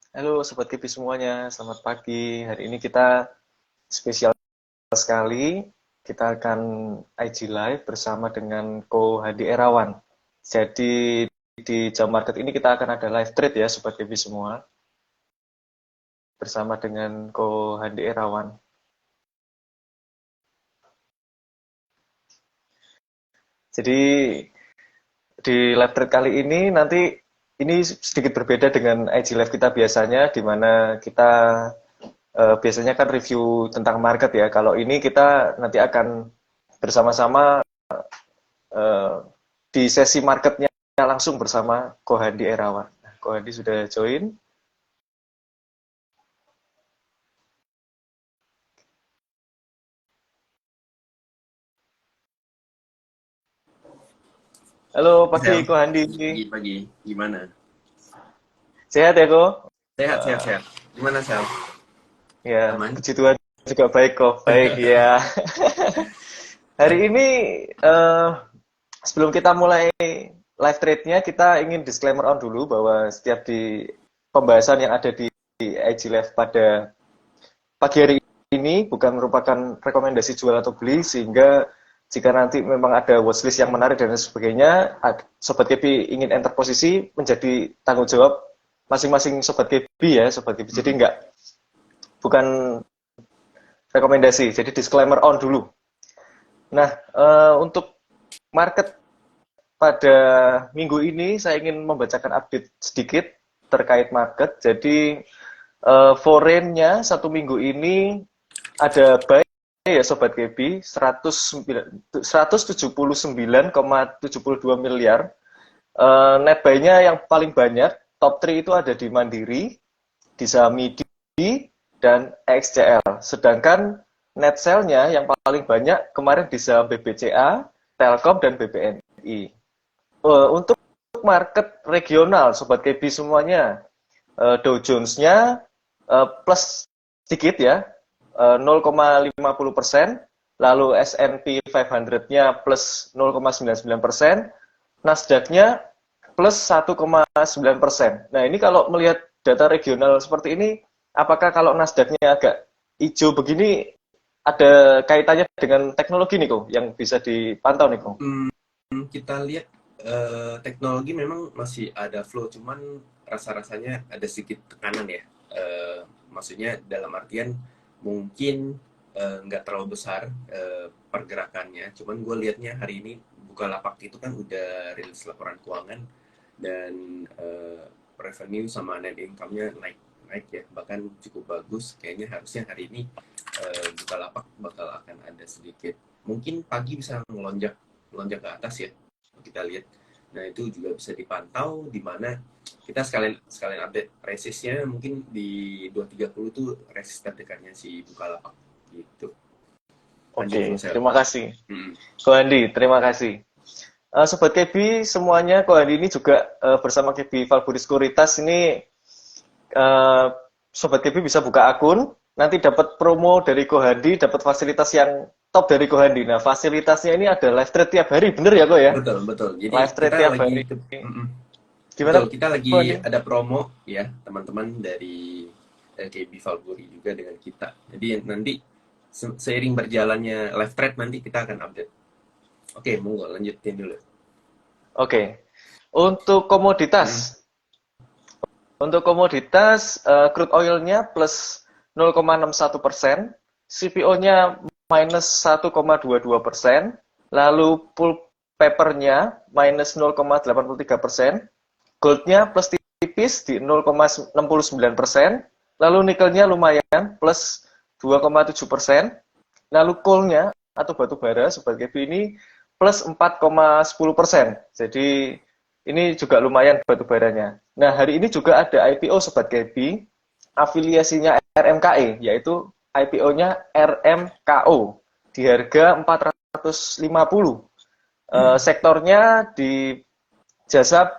Halo Sobat Kipi semuanya, selamat pagi. Hari ini kita spesial sekali. Kita akan IG Live bersama dengan Ko Hadi Erawan. Jadi di jam market ini kita akan ada live trade ya Sobat Kipi semua. Bersama dengan Ko Hadi Erawan. Jadi di live trade kali ini nanti ini sedikit berbeda dengan IG Live kita biasanya, di mana kita biasanya kan review tentang market ya. Kalau ini kita nanti akan bersama-sama eh, di sesi marketnya langsung bersama Kohandi Erawan. Nah, Kohandi sudah join. Halo pagi Sel, Kohandi. pagi-pagi, gimana? Sehat ya Ko? Sehat, sehat, sehat. Gimana, Sel? Ya, Aman? puji Tuhan juga baik kok. Baik ya. Hari ini eh, sebelum kita mulai live trade-nya, kita ingin disclaimer on dulu bahwa setiap di pembahasan yang ada di IG Live pada pagi hari ini bukan merupakan rekomendasi jual atau beli, sehingga jika nanti memang ada watchlist yang menarik dan sebagainya, Sobat Kepi ingin enter posisi menjadi tanggung jawab masing-masing Sobat Kepi ya, Sobat Kepi. Jadi bukan rekomendasi, jadi disclaimer on dulu. Nah, untuk market pada minggu ini saya ingin membacakan update sedikit terkait market. Jadi foreign-nya satu minggu ini ada buy ya Sobat KB 179,72 miliar. Net buy-nya yang paling banyak, top 3 itu ada di Mandiri, di saham MIDI, dan XCL. Sedangkan net sell-nya yang paling banyak kemarin di saham BBCA, Telkom, dan BBNI. Untuk market regional, Sobat KB semuanya, Dow Jones-nya plus sedikit ya, 0,50%, lalu S&P 500-nya plus 0,99%, Nasdaq-nya plus 1,9%. Nah, ini kalau melihat data regional seperti ini, apakah kalau Nasdaq-nya agak hijau begini ada kaitannya dengan teknologi nih kok yang bisa dipantau nih kok? Kita lihat teknologi memang masih ada flow, cuman rasa-rasanya ada sedikit tekanan ya. Maksudnya dalam artian mungkin nggak terlalu besar pergerakannya, cuman gue lihatnya hari ini Bukalapak itu kan udah rilis laporan keuangan dan revenue sama net income-nya naik ya, bahkan cukup bagus. Kayaknya harusnya hari ini Bukalapak bakal akan ada sedikit, mungkin pagi bisa melonjak ke atas ya, kita lihat. Nah itu juga bisa dipantau, di mana kita sekalian update resistnya mungkin di 230 itu resist terdekatnya si Bukalapak gitu. Lanjut Oke, Sel. terima kasih. Ko Andi, terima kasih. Sobat KB semuanya, Ko Andi ini juga bersama KB Valbury Sekuritas ini Sobat KB bisa buka akun, nanti dapat promo dari Ko Handi, dapat fasilitas yang top dari Ko Handi. Nah, fasilitasnya ini ada live trade tiap hari, bener ya Ko ya? Betul, betul. Jadi Live trade kita tiap lagi hari. Gimana betul, kita Ko lagi Handi? ada promo ya, teman-teman dari KB Valbury juga dengan kita. Jadi nanti seiring berjalannya live thread nanti kita akan update. Oke, monggo lanjutin dulu. Oke, untuk Hmm. komoditas. Untuk komoditas, crude oil-nya plus 0,61%, CPO-nya minus 1,22%, lalu pulp paper-nya minus 0,83%, gold-nya plus tipis di 0,69%, lalu nikelnya lumayan plus 2,7%, lalu coal-nya atau batu bara sebagai ini plus 4,10%. Jadi ini juga lumayan batu baranya. Nah, hari ini juga ada IPO Sobat Gaby, afiliasinya RMKE, yaitu IPO-nya RMKO di harga 450. Sektornya di jasa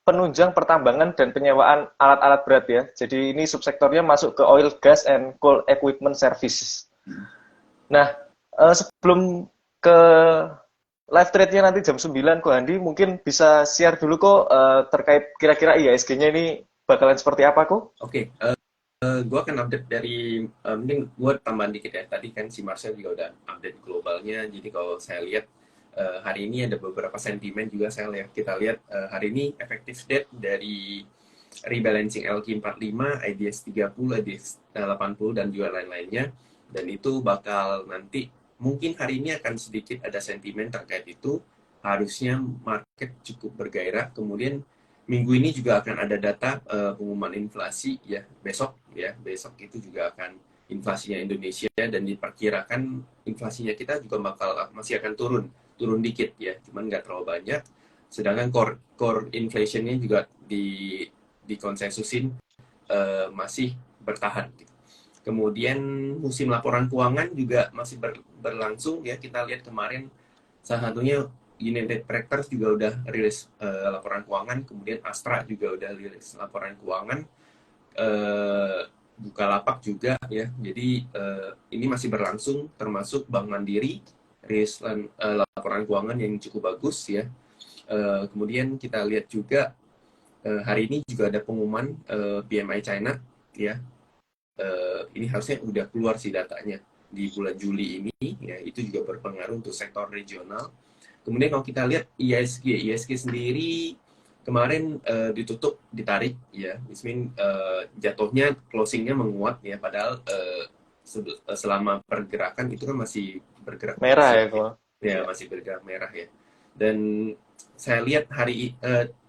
penunjang pertambangan dan penyewaan alat-alat berat ya. Jadi ini subsektornya masuk ke oil, gas, and coal equipment services. Nah, sebelum ke live trade-nya nanti jam 9 kok Handi, mungkin bisa share dulu kok terkait kira-kira IHSG-nya ini bakalan seperti apa kok? Oke, gue akan update dari, mungkin gue tambahan dikit ya. Tadi kan si Marcel juga udah update globalnya. Jadi kalau saya lihat hari ini ada beberapa sentimen juga saya lihat. Kita lihat hari ini effective date dari rebalancing LQ45, IDX 30, IDX 80 dan juga lain-lainnya. Dan itu bakal nanti mungkin hari ini akan sedikit ada sentimen terkait itu. Harusnya market cukup bergairah. Kemudian minggu ini juga akan ada data pengumuman inflasi ya besok itu juga akan inflasinya Indonesia dan diperkirakan inflasinya kita juga masih akan turun dikit ya, cuman nggak terlalu banyak. Sedangkan core inflationnya juga dikonsensusin masih bertahan gitu. Kemudian musim laporan keuangan juga masih berlangsung ya, kita lihat kemarin salah satunya United Tractors juga udah rilis laporan keuangan, kemudian Astra juga udah rilis laporan keuangan, Bukalapak juga ya. Jadi ini masih berlangsung, termasuk Bank Mandiri rilis laporan keuangan yang cukup bagus ya. Kemudian kita lihat juga hari ini juga ada pengumuman PMI China ya. Ini harusnya udah keluar sih datanya di bulan Juli ini ya, itu juga berpengaruh untuk sektor regional. Kemudian kalau kita lihat ISG sendiri kemarin ditarik ya, jatuhnya closingnya menguat ya, padahal selama pergerakan itu kan masih bergerak Merah ya positif kok. ya, masih bergerak merah ya. Dan saya lihat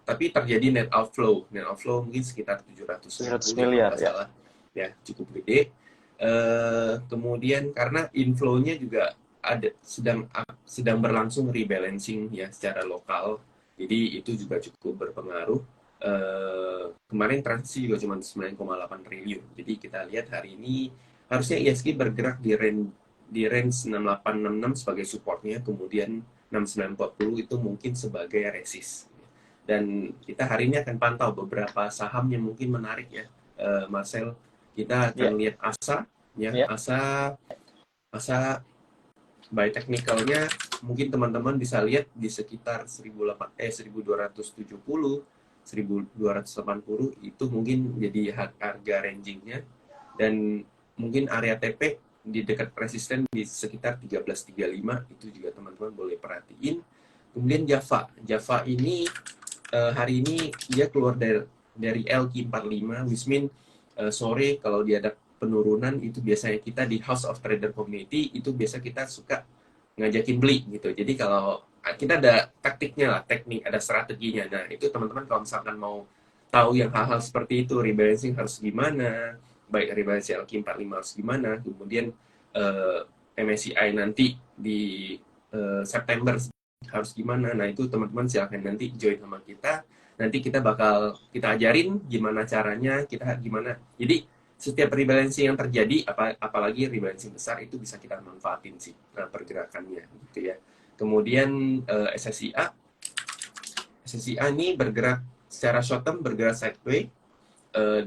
tapi terjadi net outflow mungkin sekitar 700 750 ya kalau miliar nggak ya. salah ya, cukup gede. Kemudian karena inflow-nya juga sedang berlangsung rebalancing ya secara lokal, jadi itu juga cukup berpengaruh. Kemarin transaksi juga cuma 9,8 triliun, jadi kita lihat hari ini harusnya ISG bergerak di range 6866 sebagai supportnya, kemudian 6940 itu mungkin sebagai resist. Dan kita hari ini akan pantau beberapa saham yang mungkin menarik ya, Marcel. Kita akan Ya, lihat ASA ya, ya. ASA by technicalnya mungkin teman-teman bisa lihat di sekitar 1270, 1280 itu mungkin jadi harga rangingnya, dan mungkin area TP di dekat resisten di sekitar 1335 itu juga teman-teman boleh perhatiin. Kemudian Java ini hari ini dia keluar dari LQ45, which mean sore kalau dia ada penurunan itu biasanya kita di House of Trader Community itu biasa kita suka ngajakin beli gitu. Jadi kalau kita ada taktiknya lah, ada strateginya. Nah itu teman-teman kalau misalkan mau tahu yang hal-hal seperti itu, rebalancing harus gimana, baik rebalancing LQ45 harus gimana, kemudian MSCI nanti di September harus gimana. Nah itu teman-teman silahkan nanti join sama kita. Nanti kita ajarin gimana caranya, kita gimana. Jadi setiap rebalancing yang terjadi, apalagi rebalancing besar itu bisa kita manfaatin sih pergerakannya gitu ya. Kemudian SSIA ini bergerak secara short term, bergerak sideways.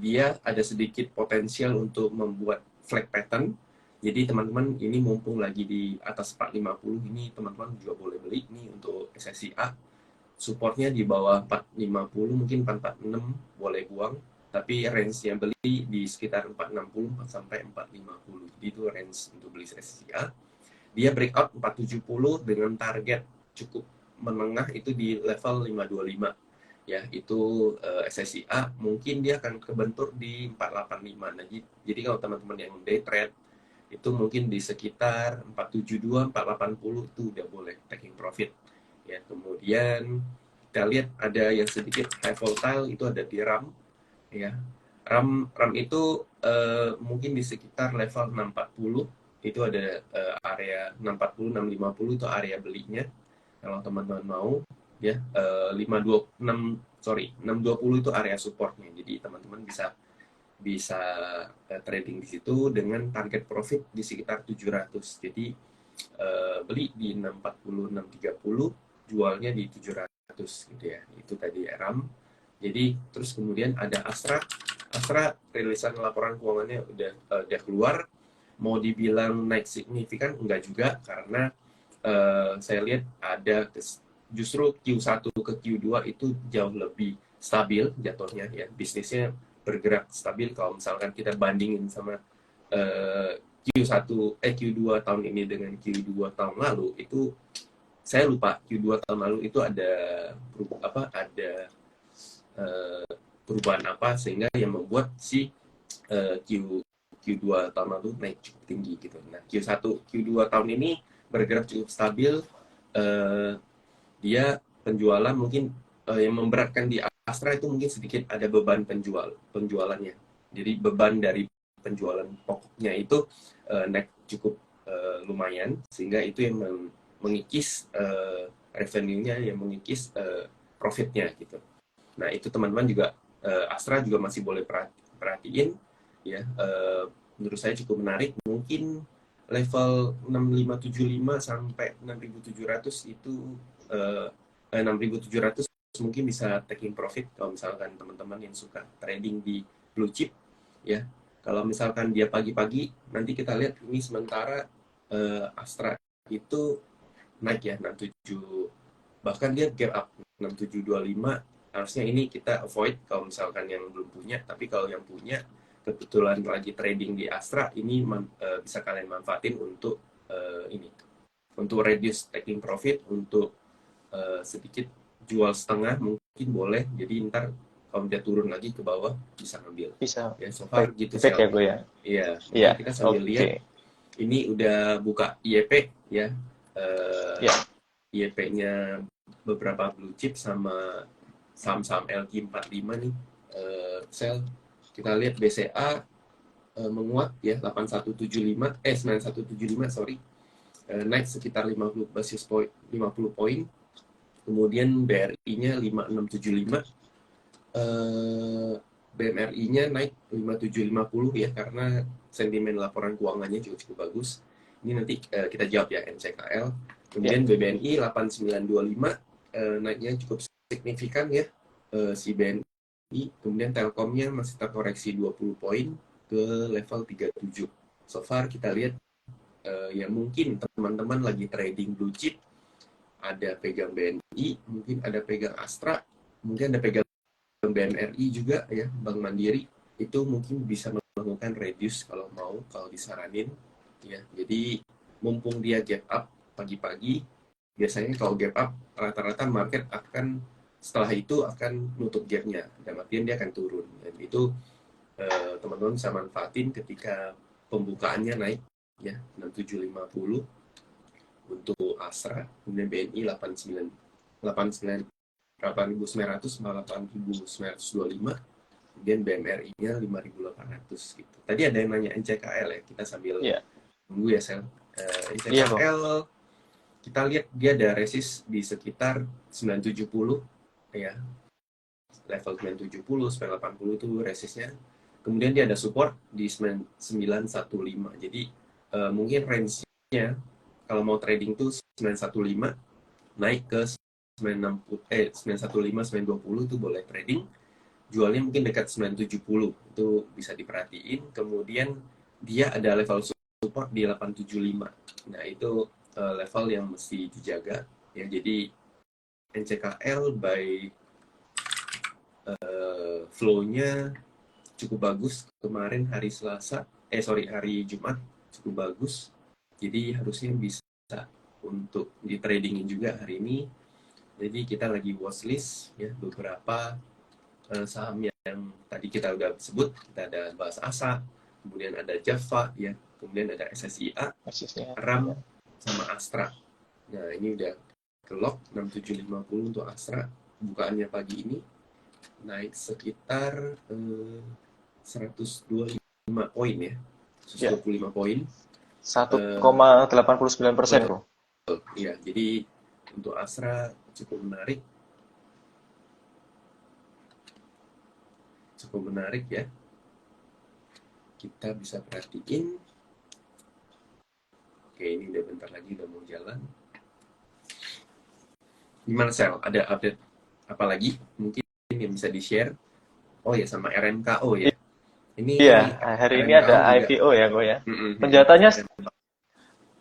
Dia ada sedikit potensial untuk membuat flag pattern. Jadi teman-teman ini mumpung lagi di atas 450 ini teman-teman juga boleh beli nih untuk SSIA. Supportnya di bawah 450, mungkin 446 boleh buang, tapi range-nya beli di sekitar 460 sampai 450. Jadi itu range untuk beli SSIA. Dia breakout 470 dengan target cukup menengah itu di level 525. Ya, itu SSIA mungkin dia akan kebentur di 485. Nah, jadi kalau teman-teman yang day trade itu mungkin di sekitar 472, 480 itu udah boleh taking profit. Ya, kemudian kita lihat ada yang sedikit high volatile itu ada di RAM ya. RAM itu mungkin di sekitar level 640 itu ada area 640 650 itu area belinya kalau teman-teman mau ya. 620 itu area supportnya, jadi teman-teman bisa trading di situ dengan target profit di sekitar 700. Jadi beli di 640 630, jualnya di 700 gitu ya. Itu tadi RAM. Jadi terus kemudian ada Astra rilisan laporan keuangannya udah keluar. Mau dibilang naik signifikan enggak juga, karena saya lihat ada justru Q1 ke Q2 itu jauh lebih stabil jatuhnya ya, bisnisnya bergerak stabil. Kalau misalkan kita bandingin sama Q2 tahun ini dengan Q2 tahun lalu, itu saya lupa Q2 tahun lalu itu ada perubahan apa sehingga yang membuat si Q2 tahun lalu naik cukup tinggi gitu. Nah, Q2 tahun ini bergerak cukup stabil. Dia penjualan mungkin yang memberatkan di Astra itu mungkin sedikit ada beban penjualannya. Jadi beban dari penjualan pokoknya itu naik cukup lumayan, sehingga itu yang mengikis revenue-nya, yang mengikis profit-nya gitu. Nah, itu teman-teman juga Astra juga masih boleh perhatiin ya. Menurut saya cukup menarik. Mungkin level 6575 sampai 6700 itu 6700 mungkin bisa taking profit kalau misalkan teman-teman yang suka trading di blue chip ya. Kalau misalkan dia pagi-pagi, nanti kita lihat ini sementara Astra itu naik ya 67, bahkan dia gap up 6725. Harusnya ini kita avoid kalau misalkan yang belum punya, tapi kalau yang punya kebetulan lagi trading di Astra ini bisa kalian manfaatin untuk ini, untuk reduce taking profit, untuk sedikit jual setengah mungkin boleh, jadi ntar kalau dia turun lagi ke bawah bisa ngambil. Bisa. Ya, so far gitu sih ya gue ya. Iya, Iya. kita sambil lihat. Ini udah buka IEP ya. IEP-nya beberapa blue chip sama saham-saham LQ45 nih. Sell. Kita lihat BCA menguat ya 9175 sorry. Naik sekitar 50 basis point, 50 poin. Kemudian BRI-nya 5675. BMRI-nya naik 5750 ya, karena sentimen laporan keuangannya juga cukup bagus. Ini nanti kita jawab ya, NCKL. Kemudian BBNI 8925 naiknya cukup signifikan ya, si BNI. Kemudian Telkomnya masih terkoreksi 20 poin ke level 37. So far kita lihat ya mungkin teman-teman lagi trading blue chip, ada pegang BNI, mungkin ada pegang Astra, mungkin ada pegang BMRI juga ya, Bank Mandiri, itu mungkin bisa melakukan reduce kalau mau, kalau disaranin ya. Jadi mumpung dia gap up pagi-pagi, biasanya kalau gap up rata-rata market akan setelah itu akan nutup gapnya, dan artian dia akan turun, dan itu teman-teman bisa manfaatin ketika pembukaannya naik ya 6750 untuk Astra, kemudian BNI 8900 sama 8925, kemudian BMRI-nya 5800 gitu. Tadi ada yang nanya NCKL ya, kita sambil tunggu ya Sel. NCKL kita lihat dia ada resist di sekitar 970 ya. Level 970, 980 itu resistnya. Kemudian dia ada support di 9915. Jadi mungkin range-nya kalau mau trading tuh 915 naik ke 915, 920 itu boleh trading. Jualnya mungkin dekat 970, itu bisa diperhatiin. Kemudian dia ada level support di 875. Nah, itu level yang mesti dijaga ya. Jadi NCKL by flow-nya cukup bagus kemarin hari hari Jumat cukup bagus. Jadi harusnya bisa untuk di tradingin juga hari ini. Jadi kita lagi watchlist ya beberapa saham yang tadi kita udah sebut. Kita ada bahas ASA, kemudian ada Java ya, kemudian ada SSIA, RAM, sama Astra. Nah, ini udah ke lock 6750 untuk Astra. Bukaannya pagi ini naik sekitar 125 poin ya, 125 poin. 1,89% bro. Iya, jadi untuk Astra cukup menarik ya. Kita bisa perhatiin. Oke, ini udah bentar lagi udah mau jalan. Gimana Sel? Ada update apa lagi? Mungkin yang bisa di-share? Oh ya, sama RMKO ya. Ini hari ini ada juga. IPO ya gue ya. Penjahatannya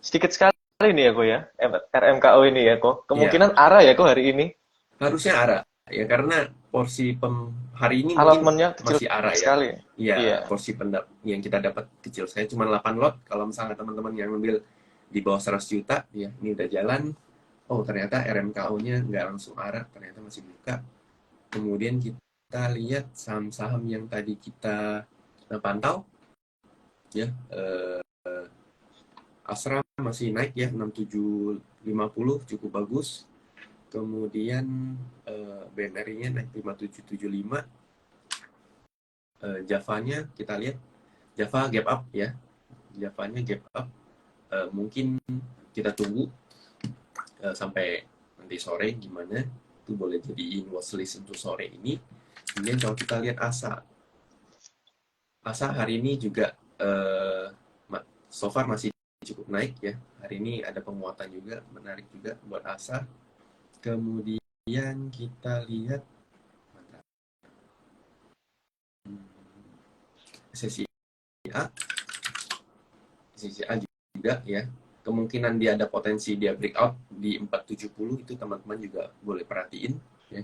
sedikit sekali nih ya gue ya. RMKO ini ya kok. Kemungkinan ARA ya kok hari ini. Harusnya ARA. ya karena porsi hari ini mungkin Allotment-nya kecil masih ARA ya. sekali. Ya, Iya. porsi yang kita dapat kecil. Saya cuma 8 lot. Kalau misalnya teman-teman yang ambil di bawah 100 juta, ya ini udah jalan. Oh, ternyata RMKO-nya nggak langsung ARA, ternyata masih buka. Kemudian kita lihat saham-saham yang tadi kita pantau, ya Astra masih naik ya 6750 cukup bagus. Kemudian BMRI-nya naik 5775. Java-nya kita lihat Java gap up ya. Java-nya gap up. Mungkin kita tunggu sampai nanti sore gimana. Itu boleh jadiin watchlist untuk sore ini. Kemudian kalau kita lihat ASA hari ini juga so far masih cukup naik ya. Hari ini ada penguatan juga, menarik juga buat ASA. Kemudian kita lihat SSIA juga ya. Kemungkinan dia ada potensi dia breakout di 470 itu teman-teman juga boleh perhatiin ya.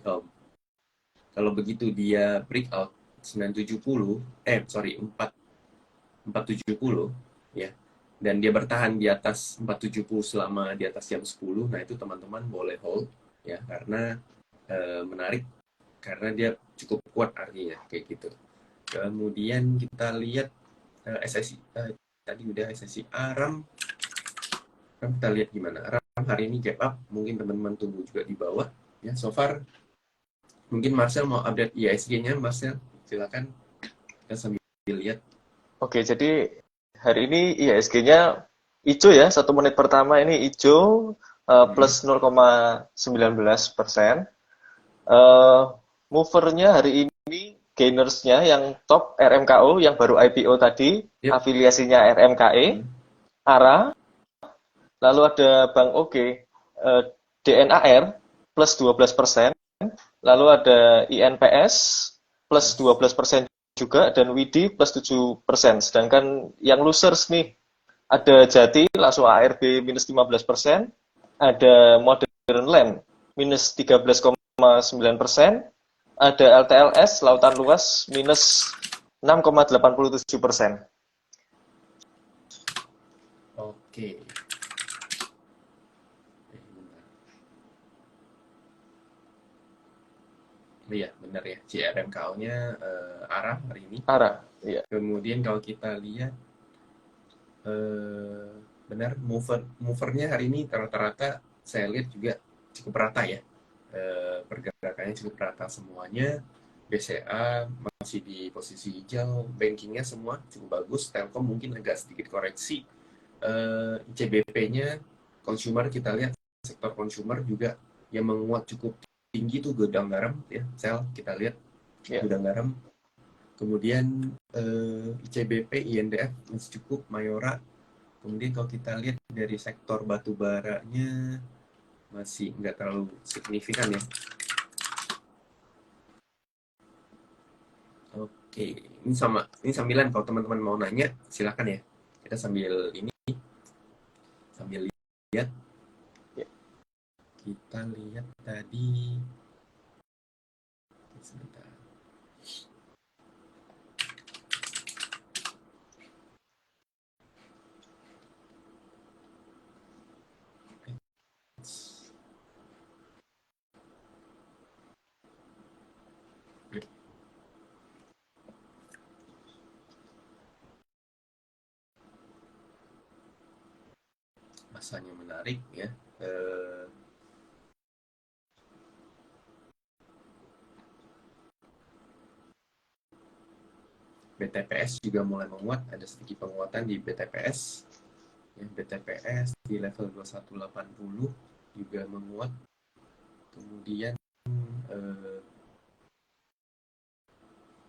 Kalau begitu dia breakout 970 470 ya, dan dia bertahan di atas 470 selama di atas jam 10, nah itu teman-teman boleh hold ya, karena menarik karena dia cukup kuat artinya kayak gitu. Kemudian kita lihat SSI tadi udah SSI RAM kita lihat gimana. RAM hari ini gap up, mungkin teman-teman tunggu juga di bawah ya. So far mungkin Marcel mau update IISG-nya. Marcel silakan, kita sambil lihat. Oke, jadi hari ini IHSG-nya hijau ya, 1 menit pertama ini hijau plus 0,19%. Movernya hari ini gainersnya yang top RMKO yang baru IPO tadi, Yep. afiliasinya RMKE, ARA, lalu ada Bank OG, DNAR plus 12%, lalu ada INPS plus 12% juga, dan WIDI plus 7%. Sedangkan yang losers nih, ada Jati langsung ARB minus 15%, ada Modern Land minus 13,9%, ada LTLS Lautan Luas minus 6,87%. Oke. Iya, benar ya. CRMKO-nya ARA hari ini. ARA, iya. Kemudian kalau kita lihat benar movernya hari ini rata-rata saya lihat juga cukup rata ya. Pergerakannya cukup rata semuanya. BCA masih di posisi hijau, bankingnya semua cukup bagus. Telkom mungkin agak sedikit koreksi. ICBP-nya consumer kita lihat, sektor consumer juga yang menguat cukup tinggi tuh gudang garam ya, sel kita lihat gudang garam. Kemudian ICBP, INDF masih cukup, Mayora. Kemudian kalau kita lihat dari sektor batu baranya masih nggak terlalu signifikan ya. Oke, ini sambilan kalau teman-teman mau nanya silakan ya. Kita sambil lihat. Kita lihat tadi sebentar. Masanya menarik ya. BTPS juga mulai menguat, ada sedikit penguatan di BTPS. Ya, BTPS di level 2180 juga menguat. Kemudian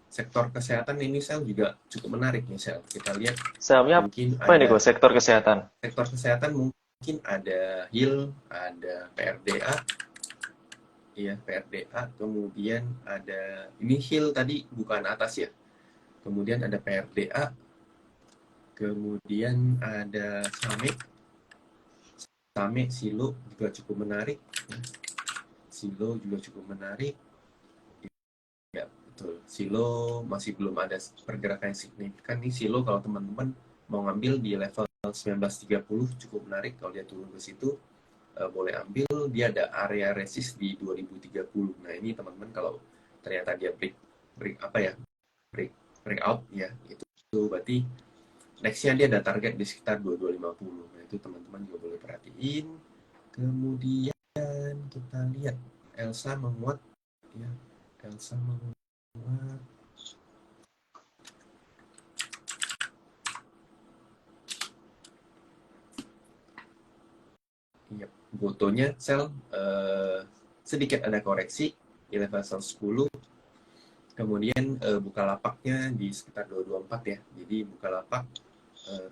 sektor kesehatan ini sel juga cukup menarik nih sel. Kita lihat sahamnya mungkin apa ini kok sektor kesehatan? Sektor kesehatan mungkin ada HIL, ada PRDA, ya PRDA. Kemudian ada ini HIL tadi bukan atas ya. Kemudian ada PRDA. Kemudian ada Same, Silo juga cukup menarik. Silo juga cukup menarik. Ya, betul. Silo masih belum ada pergerakan yang signifikan nih. Silo kalau teman-teman mau ngambil di level 1930 cukup menarik kalau dia turun ke situ. Boleh ambil, dia ada area resist di 2030. Nah, ini teman-teman kalau ternyata dia break apa ya? Breakout ya, itu berarti nextnya dia ada target di sekitar 2250. Nah, itu teman-teman juga boleh perhatiin. Kemudian kita lihat Elsa menguat ya. Elsa menguat. Iya, fotonya sel sedikit ada koreksi di level 110. Kemudian Bukalapaknya di sekitar 224 ya. Jadi Bukalapak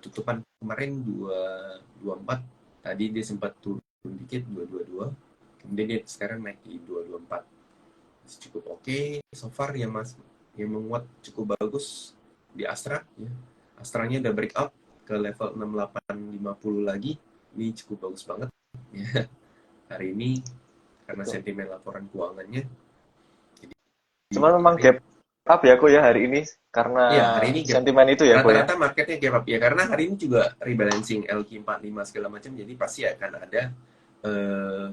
tutupan kemarin 224, tadi dia sempat turun dikit 222. Kemudian dia sekarang naik di 224. Masih cukup oke. So far yang menguat cukup bagus di Astra ya. Astranya udah break up ke level 6850 lagi. Ini cukup bagus banget ya. Hari ini karena Betul. sentimen laporan keuangannya jadi Cuman memang menarik. gap up ya kok ya hari ini karena Iya, hari ini sentimen itu ya kok ya. rata-rata marketnya gap up ya, karena hari ini juga rebalancing LQ45 segala macam, jadi pasti akan ada eh,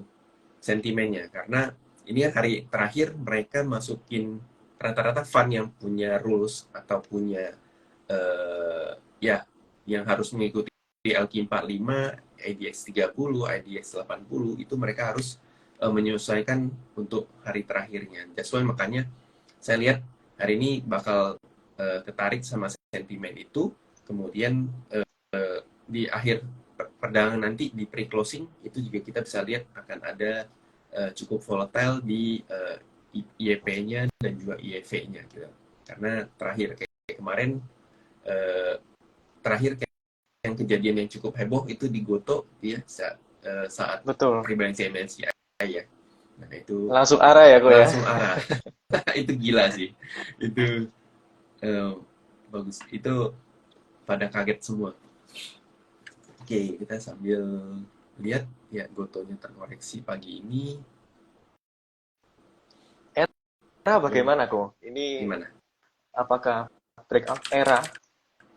sentimennya, karena ini kan hari terakhir mereka masukin rata-rata fund yang punya rules atau punya ya yang harus mengikuti LQ45, IDX 30, IDX 80 itu mereka harus menyesuaikan untuk hari terakhirnya. That's why makanya saya lihat hari ini bakal tertarik sama sentimen itu, kemudian di akhir perdagangan nanti di pre-closing itu juga kita bisa lihat akan ada cukup volatile di IEP-nya dan juga IEV-nya gitu. Karena terakhir kayak kemarin terakhir kayak yang kejadian yang cukup heboh itu di Goto ya saat Betul. rebalancing MSCI ya. Nah, itu Langsung arah ya kok ya. langsung arah. Itu gila sih. Itu bagus. Itu pada kaget semua. Oke, kita sambil lihat ya Gotonya terkoreksi pagi ini. Era bagaimana kok? Ini Gimana? apakah breakout era?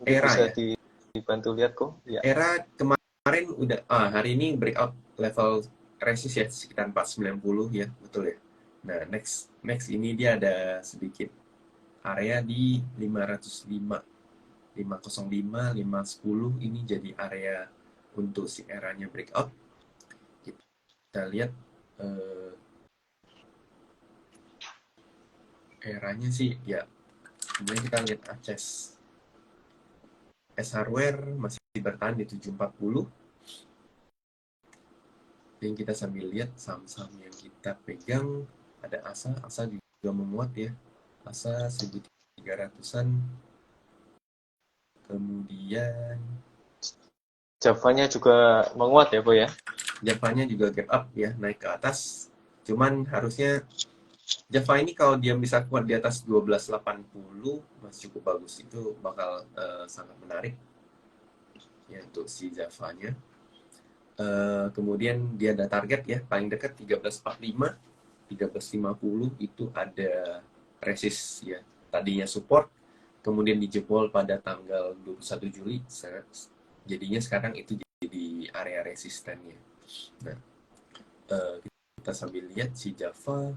Mungkin Era bisa ya. dibantu lihat kok. Ya. Era kemarin udah hari ini breakout level resist ya sekitar 490 ya, betul ya. Nah, next ini dia ada sedikit area di 505, 505, 510 ini jadi area untuk si eranya breakout. Kita lihat eranya sih ya. Kemudian kita lihat Aces S Hardware masih bertahan di 740. Dan kita sambil lihat saham-saham yang kita pegang, ada ASA juga memuat ya. ASA 1300-an. Kemudian Javanya juga menguat ya kok ya. Javanya juga gap up ya, naik ke atas. Cuman harusnya Java ini kalau dia bisa kuat di atas 1280 masih cukup bagus. Itu bakal sangat menarik ya untuk si Javanya. Kemudian dia ada target ya, paling dekat 1345, 1350 itu ada resist ya. Tadinya support, kemudian dijebol pada tanggal 21 Juli. Jadinya sekarang itu jadi area resistennya. Nah, kita sambil lihat si Java.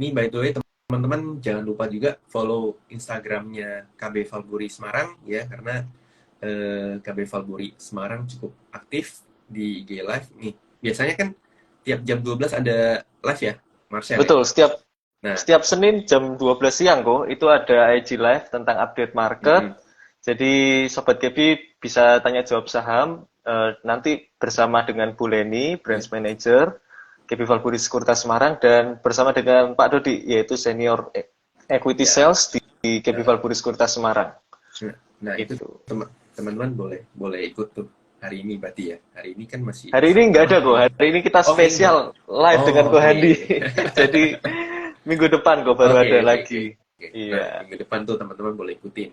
Ini by the way teman-teman jangan lupa juga follow Instagramnya KB Valburi Semarang ya, karena KB Valburi Semarang cukup aktif di IG Live nih. Biasanya kan tiap jam 12 ada live ya, Marcel ya? Betul, setiap Nah, setiap Senin jam 12 siang kok itu ada IG Live tentang update market. Jadi Sobat Kebi bisa tanya jawab saham nanti bersama dengan Bu Leni, Branch Manager Kebi Valburi Sekuritas Semarang, dan bersama dengan Pak Dodi yaitu Senior Equity Sales di Kebi Valburi Sekuritas Semarang. Nah itu teman-teman boleh ikut tuh hari ini berarti ya. Hari ini kan masih Hari ini nggak ada kok. Hari ini kita spesial live dengan Ko Handi. Jadi minggu depan kok baru ada lagi. Iya. Nah, minggu depan tuh teman-teman boleh ikutin.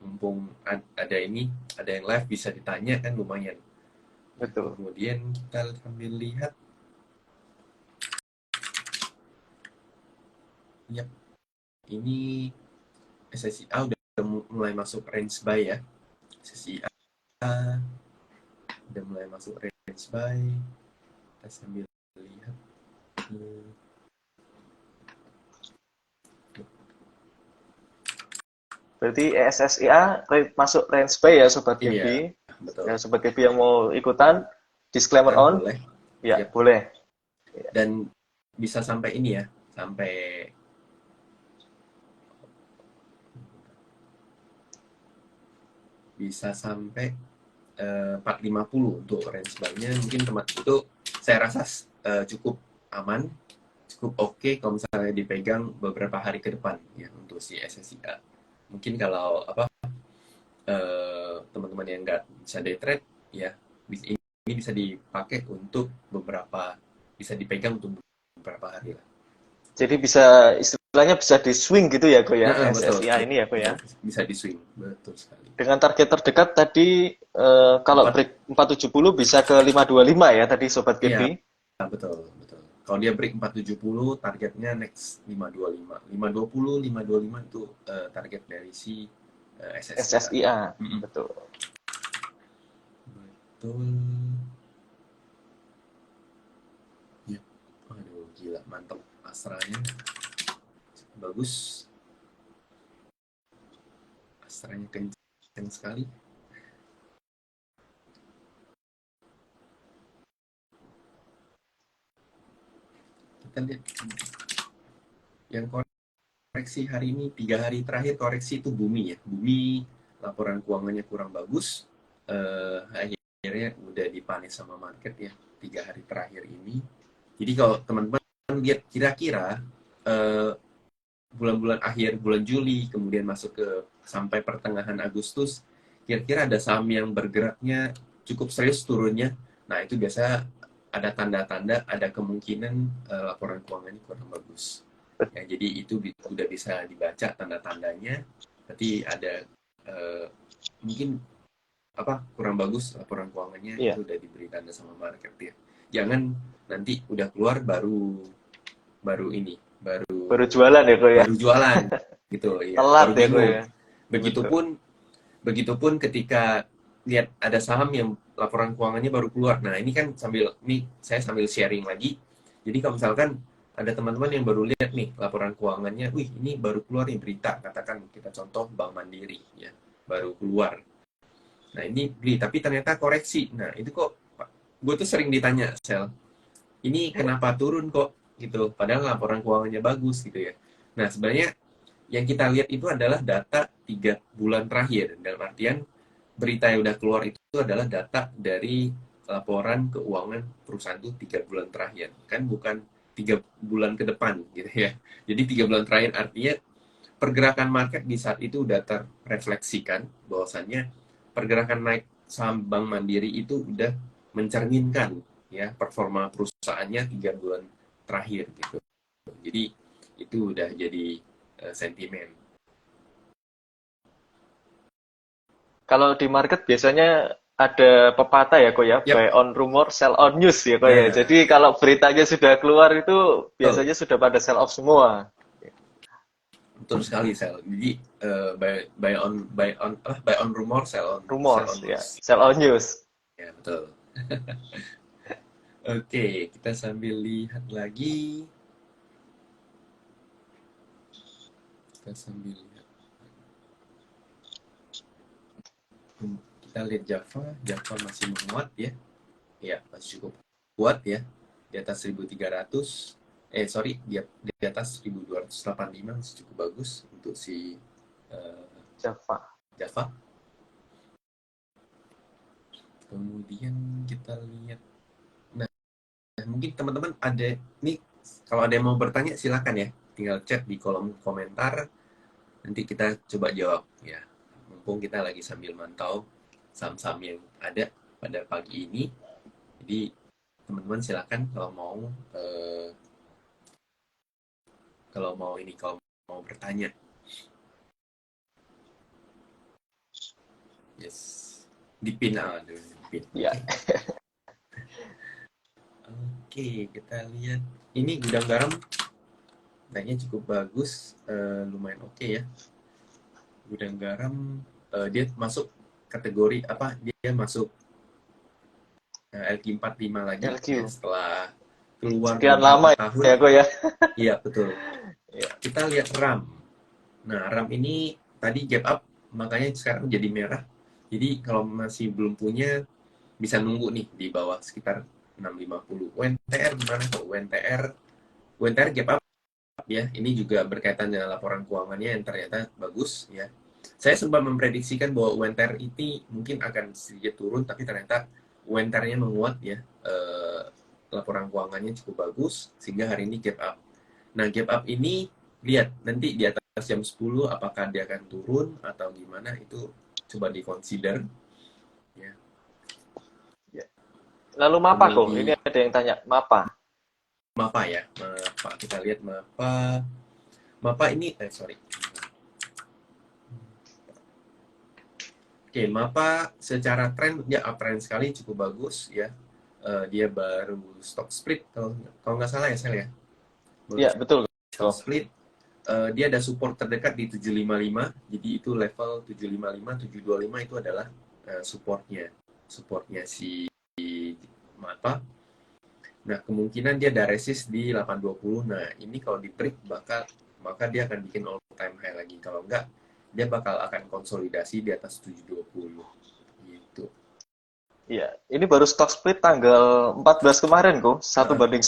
Mumpung ada ini, ada yang live bisa ditanya kan lumayan. Betul. Kemudian kita sambil lihat. Yap. Ini SSIA udah mulai masuk range buy ya. SSIA udah mulai masuk range buy. Kita sambil lihat. Berarti SSIA masuk range buy ya Sobat Iya, Gebi. betul. Ya, Sobat Gebi yang mau ikutan, disclaimer Nah, on. boleh. Ya, Yep. boleh. Dan bisa sampai ini ya, sampai bisa sampai 450 untuk range buy-nya. Mungkin tempat itu saya rasa cukup aman, cukup oke kalau misalnya dipegang beberapa hari ke depan ya untuk si SSIA. Mungkin kalau teman-teman yang nggak bisa day trade ya, ini bisa dipakai untuk bisa dipegang untuk beberapa hari lah. Jadi bisa istilahnya bisa di swing gitu ya, Ko ya, Nah, betul, SSIA ini ya, Ko ya. bisa di swing, betul sekali. Dengan target terdekat tadi kalau Empat, break 470 bisa ke 525 ya tadi Sobat iya, Gebi. betul, betul. Kalau dia break 470, targetnya next 525. 520, 525 itu target dari si SSIA. SSIA, betul. Betul. Ya, aduh gila, mantap. Astranya bagus. Astranya kencang sekali. Kita lihat yang koreksi hari ini, 3 hari terakhir koreksi itu Bumi ya. Bumi laporan keuangannya kurang bagus. Akhirnya udah dipanis sama market ya 3 hari terakhir ini. Jadi kalau teman-teman lihat kira-kira bulan-bulan akhir bulan Juli kemudian masuk ke sampai pertengahan Agustus, kira-kira ada saham yang bergeraknya cukup serius turunnya. Nah itu biasa ada tanda-tanda, ada kemungkinan laporan keuangannya kurang bagus. Ya, jadi itu udah bisa dibaca tanda-tandanya. Berarti ada mungkin kurang bagus laporan keuangannya, Iya. itu udah diberi tanda sama market ya. Jangan nanti udah keluar baru Jualan ya, Ko ya. baru jualan gitu ya. Telat Baru ya, Ko bingung. ya. Begitupun ketika lihat ada saham yang laporan keuangannya baru keluar. Nah, ini kan saya sambil sharing lagi. Jadi kalau misalkan ada teman-teman yang baru lihat nih laporan keuangannya, wih ini baru keluar nih berita, katakan kita contoh Bank Mandiri ya, baru keluar. Nah, ini beli tapi ternyata koreksi. Nah, itu kok gue tuh sering ditanya, Sel, ini kenapa turun kok gitu, padahal laporan keuangannya bagus gitu ya. Nah, sebenarnya yang kita lihat itu adalah data 3 bulan terakhir. Dalam artian berita yang udah keluar itu adalah data dari laporan keuangan perusahaan itu 3 bulan terakhir, kan bukan 3 bulan ke depan gitu ya. Jadi 3 bulan terakhir artinya pergerakan market di saat itu udah terrefleksikan bahwasannya pergerakan naik saham Bank Mandiri itu udah mencerminkan ya performa perusahaannya 3 bulan terakhir gitu. Jadi itu udah jadi sentimen. Kalau di market biasanya ada pepatah ya, Ko ya, Yap. buy on rumor, sell on news ya, Ko ya. Nah, Jadi kalau beritanya sudah keluar itu betul. biasanya sudah pada sell off semua. Betul sekali, Sel. Jadi buy on rumor, sell on Rumors ya, news. sell on news. Ya, betul. Oke, kita sambil lihat lagi. Kita lihat Java masih menguat ya. Ya, masih cukup kuat ya. Di atas 1300. Di atas 1285 masih cukup bagus untuk si Java. Kemudian kita lihat. Nah, mungkin teman-teman ada nih, kalau ada yang mau bertanya silakan ya, tinggal chat di kolom komentar, nanti kita coba jawab ya. Mumpung kita lagi sambil mantau saham-saham yang ada pada pagi ini, jadi teman-teman silakan kalau mau bertanya. Yes, dipin. Ya. Oke, kita lihat ini gudang garam naiknya cukup bagus, lumayan oke ya. Gudang garam, dia masuk kategori apa? Dia masuk LQ45 lagi ya, LQ. setelah keluar Sekian beberapa lama tahun. ya kok ya. Iya, betul. Ya. Kita lihat RAM. Nah, RAM ini tadi gap up, makanya sekarang jadi merah. Jadi kalau masih belum punya, bisa nunggu nih di bawah sekitar 650. UNTR gimana kok? UNTR gap up ya. Ini juga berkaitan dengan laporan keuangannya yang ternyata bagus ya. Saya sempat memprediksikan bahwa UNTR ini mungkin akan sedikit turun, tapi ternyata UNTR-nya menguat ya. Laporan keuangannya cukup bagus, sehingga hari ini gap up. Nah, gap up ini, lihat nanti di atas jam 10, apakah dia akan turun atau gimana, itu coba di-consider. Ya. Ya. Lalu MAPA kok, ini Kemudian, ada yang tanya MAPA. MAPA ya, MAPA. Kita lihat MAPA. MAPA ini, sorry. Oke, MAPA secara tren, dia uptrend sekali, cukup bagus ya. Dia baru stock split, kalau nggak salah ya, Sel ya. Baru Ya, betul stock kok. split, dia ada support terdekat di 755, jadi itu level 755, 725 itu adalah supportnya si MAPA. Nah, kemungkinan dia ada resist di 820. Nah, ini kalau di break maka dia akan bikin all time high lagi. Kalau enggak, dia bakal akan konsolidasi di atas 720 gitu. Iya, ini baru stock split tanggal 14 kemarin kok, 1/10. Iya.